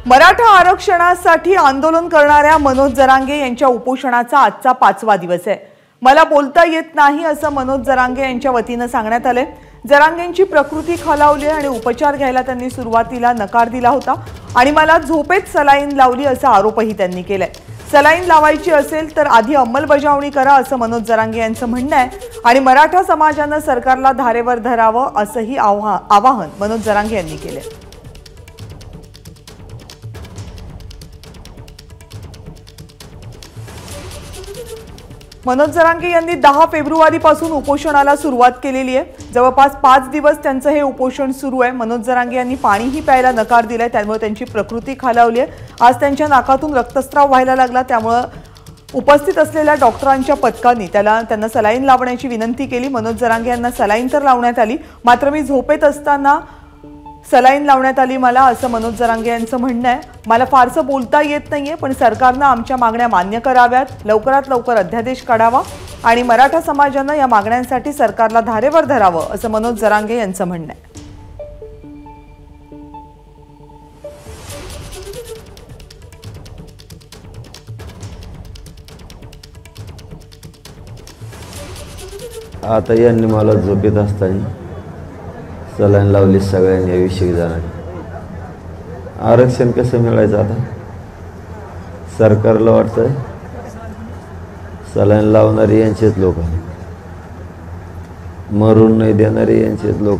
मराठा आरक्षणासाठी आंदोलन करणाऱ्या मनोज जरांगे यांच्या उपोषणाचा आजचा 5वा दिवस आहे। मला बोलता येत नाही असं मनोज जरांगे यांच्या वतीने सांगण्यात आले। जरांगेंची प्रकृती खालावली आणि उपचार घ्यायला त्यांनी सुरुवातीला नकार दिला होता आणि मला झोपेत सलाईन लावली असा आरोपही त्यांनी केलाय। सलाईन लावायची असेल तर आधी अंमलबजावणी करा असं मनोज जरांगे यांचं म्हणणं आहे आणि मराठा समाजाने सरकारला धारेवर धरावं असंही आवाहन मनोज जरांगे यांनी केले। मनोज जरांगे यांनी 10 फेब्रुवारीपासून उपोषणाला सुरुवात केलेली आहे। जवळपास 5 दिवस त्यांचं हे उपोषण सुरू आहे। मनोज जरांगे यांनी पाणीही प्यायला नकार दिलाय, त्यामुळे त्यांची प्रकृती खालावली आहे। आज त्यांच्या नाकातून रक्तस्राव व्हायला लागला, त्यामुळे उपस्थित असलेल्या डॉक्टरांच्या पथकाने त्यांना सलाईन लावण्याची विनंती केली। मनोज जरांगे यांना सलाईन तर लावण्यात आली, मात्र मी झोपेत असताना सलाईन लावण्यात आली मला, असं मनोज जरांगे यांचं म्हणणं आहे। मला फारसं बोलता येत नाहीये, पण सरकारने आमच्या मागण्या मान्य कराव्यात, लवकरात लवकर अध्यादेश काढावा आणि मराठा समाजाने या मागण्यांसाठी सरकारला धारेवर धरावं असं मनोज जरांगे यांचं म्हणणं आहे। आता यांनी मला झोपेत असताना सलाईन लावली सगळ्यांनी, 20 जणांनी। आरक्षण कसं मिळायचं आता? सरकारला वाटतंय सलाईन लावणारे यांचेच लोक, मरून नाही देणारे यांचेच लोक।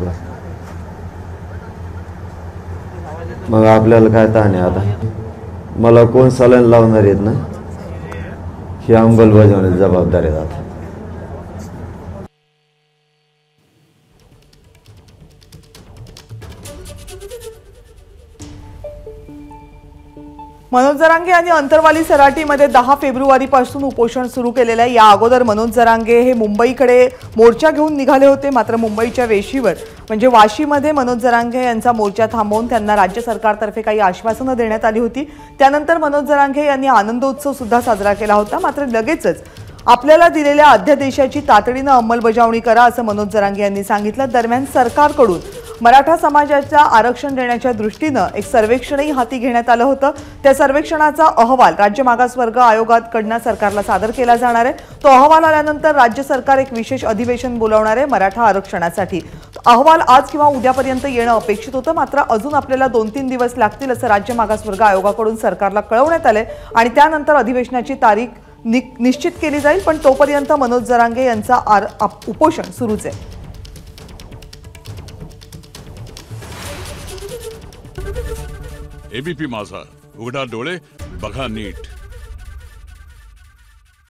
मग आपल्याला काय ताण आहे आता? मला कोण सलाईन लावणार आहेत ना, ही अंमलबजावणीची जबाबदारी आहे आता। मनोज जरांगे यांनी अंतरवाली सराटीमध्ये 10 फेब्रुवारीपासून उपोषण सुरू केलेलं आहे। या अगोदर मनोज जरांगे हे मुंबईकडे मोर्चा घेऊन निघाले होते, मात्र मुंबईच्या वेशीवर म्हणजे वाशीमध्ये मनोज जरांगे यांचा मोर्चा थांबवून त्यांना राज्य सरकारतर्फे काही आश्वासनं देण्यात आली होती। त्यानंतर मनोज जरांगे यांनी आनंदोत्सव सुद्धा साजरा केला होता, मात्र लगेचच आपल्याला दिलेल्या अध्यादेशाची तातडीने अंमलबजावणी करा असं मनोज जरांगे यांनी सांगितलं। दरम्यान सरकारकडून मराठा समाजाच्या आरक्षण देण्याच्या दृष्टीने एक सर्वेक्षणही हाती घेण्यात आलं होतं। त्या सर्वेक्षणाचा अहवाल राज्य मागासवर्ग आयोगाकडून सरकारला सादर केला जाणार आहे। तो अहवाल आल्यानंतर राज्य सरकार एक विशेष अधिवेशन बोलावणार आहे मराठा आरक्षणासाठी। अहवाल आज किंवा उद्यापर्यंत येणं अपेक्षित होतं, मात्र अजून आपल्याला 2-3 दिवस लागतील असं राज्य मागासवर्ग आयोगाकडून सरकारला कळवण्यात आलंय आणि त्यानंतर अधिवेशनाची तारीख निश्चित केली जाईल। पण तोपर्यंत मनोज जरांगे यांचा उपोषण सुरूच आहे। एबीपी माझा, उघडा डोळे बघा नीट।